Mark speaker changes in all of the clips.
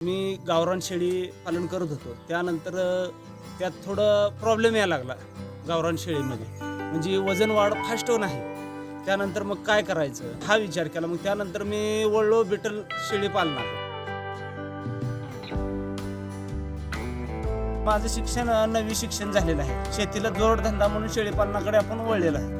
Speaker 1: मी गावरान शेळी पालन करत होतो. त्यानंतर त्यात थोडं प्रॉब्लेम यायला लागला गावरान शेळीमध्ये. म्हणजे वजन वाढ फास्ट नाही. त्यानंतर मग काय करायचं हा विचार केला. मग त्यानंतर मी वळलो बिटल शेळी पालनाकडे. माझं शिक्षण 9वी शिक्षण झालेलं आहे. शेतीला जोडधंदा म्हणून शेळी पालनाकडे आपण वळलेलं आहे.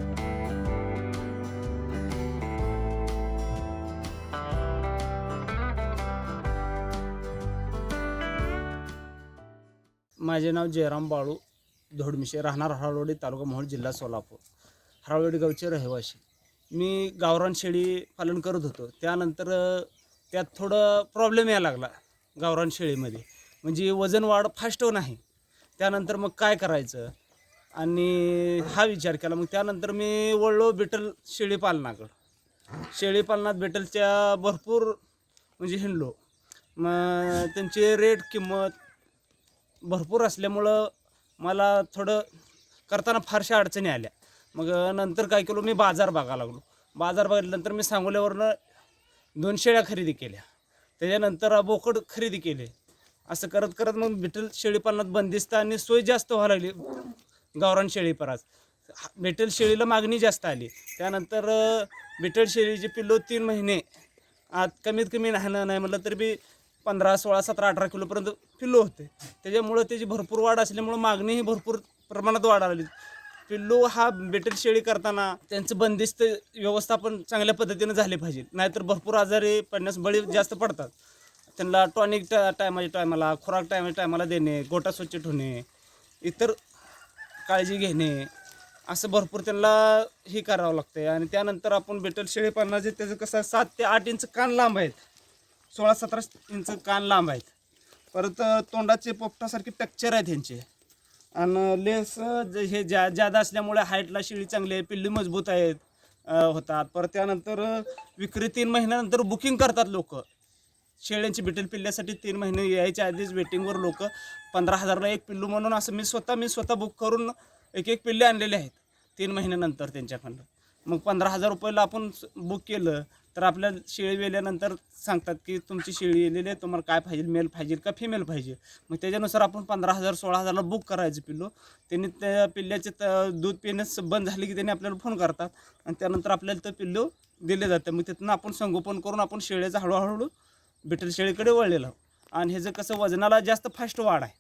Speaker 1: माझे नाव जयराम बाळू धोडमिशे, राहणार हराळवाडी, तालुका मोहोळ, जिल्हा सोलापूर. हराळवाडी गावचे रहिवासी. मी गावरान शेळी पालन करत होतो. त्यानंतर त्यात थोडं प्रॉब्लेम यायला लागला गावरान शेळीमध्ये. म्हणजे वजन वाढ फास्ट नाही. त्यानंतर मग काय करायचं आणि हा विचार केला. मग त्यानंतर मी वळलो बिटल शेळी पालनाकडं. शेळी पालनात बिटलच्या भरपूर म्हणजे हिंडलो. मग त्यांची रेट किंमत भरपूर असल्यामुळं मला थोडं करताना फारशा अडचणी आल्या. मग नंतर काय केलं, मी बाजार बघायला लागलो. बाजार बघितल्यानंतर मी सांगोल्यावरनं 2 शेळ्या खरेदी केल्या. त्याच्यानंतर बोकड खरेदी केले. असं करत करत मग बिटल शेळीपालनात बंदिस्त आणि सोय जास्त व्हायला लागली. गावरान शेळीपरास बिटल शेळीला मागणी जास्त आली. त्यानंतर बिटल शेळीचे पिल्लो 3 महिने आत कमीत कमी नाही म्हटलं तरी बी 15, 16, 17, 18 किलोपर्यंत पिल्लू होते. त्याच्यामुळं त्याची भरपूर वाढ असल्यामुळं मागणीही भरपूर प्रमाणात वाढायला लागली. पिल्लू हा बिटल शेळी करताना त्यांचं बंदिस्त व्यवस्थापन चांगल्या पद्धतीनं झाले पाहिजे. नाहीतर भरपूर आजारी पडण्यास बळी जास्त पडतात. त्यांना टॉनिक टायमाला खुराक टायमाला देणे, गोटा स्वच्छ ठेवणे, इतर काळजी घेणे, असं भरपूर त्यांना हे करावं लागतं. आणि त्यानंतर आपण बिटल शेळी पालनाचे त्याचं कसं 7 ते 8 इंच कान लांब आहेत, 16-17 इंच कान लांब आहेत. परत तोंडाचे पोपटासारखे टेक्चर आहेत त्यांचे. आणि लेस हे जादा असल्यामुळे हाईटला शेळी चांगली आहे, पिल्ली मजबूत आहेत होतात. परत त्यानंतर विक्री 3 महिन्यानंतर बुकिंग करतात लोक शेळ्यांची. बिटल पिल्ल्यासाठी 3 महिने यायच्या आधीच वेटिंगवर लोक 15,000ला एक पिल्लू म्हणून असं मी स्वतः बुक करून एक पिल्ले आणलेले आहेत 3 महिन्यानंतर त्यांच्याकडनं. मग 15,000 रुपयाला आपण बुक केलं तर आपल्या शेळी वेल्यानंतर सांगतात की तुमची शेळी येलेली आहे, तुम्हाला काय पाहिजे, मेल पाहिजे का फिमेल पाहिजे. मग त्याच्यानुसार आपण 15,000 16,000ला बुक करायचं पिल्लू. त्यांनी त्या पिल्ल्याचे दूध पिण्यास बंद झाले की त्यांनी आपल्याला फोन करतात आणि त्यानंतर आपल्याला ते पिल्लू दिले जातं. मग तिथून आपण संगोपन करून आपण शेळ्याचं हळूहळू बिटल शेळीकडे वळलेलं आहोत. आणि ह्याचं कसं वजनाला जास्त फास्ट वाढ आहे.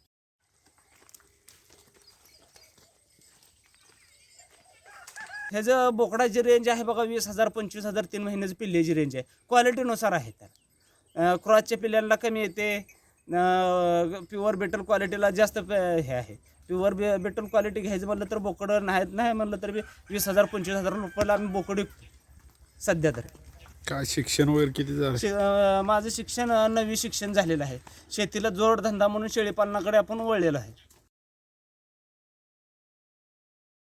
Speaker 1: ह्याचं बोकडाची रेंज आहे बघा 20,000 25,000 3 महिन्याची पिल्ल्याची रेंज आहे. क्वालिटीनुसार आहे त्या. क्रॉसच्या पिल्ल्यांना कमी येते. प्युअर बेटल क्वालिटीला जास्त हे आहे. प्युअर बेटल क्वालिटी घ्यायचं म्हटलं तर बोकडं नाही म्हणलं तर 20,000 25,000 रुपयाला आम्ही बोकडी सध्या तर.
Speaker 2: काय शिक्षण वगैरे किती झालं?
Speaker 1: माझं शिक्षण 9वी शिक्षण झालेलं आहे. शेतीला जोडधंदा म्हणून शेळीपालनाकडे आपण वळलेलं आहे.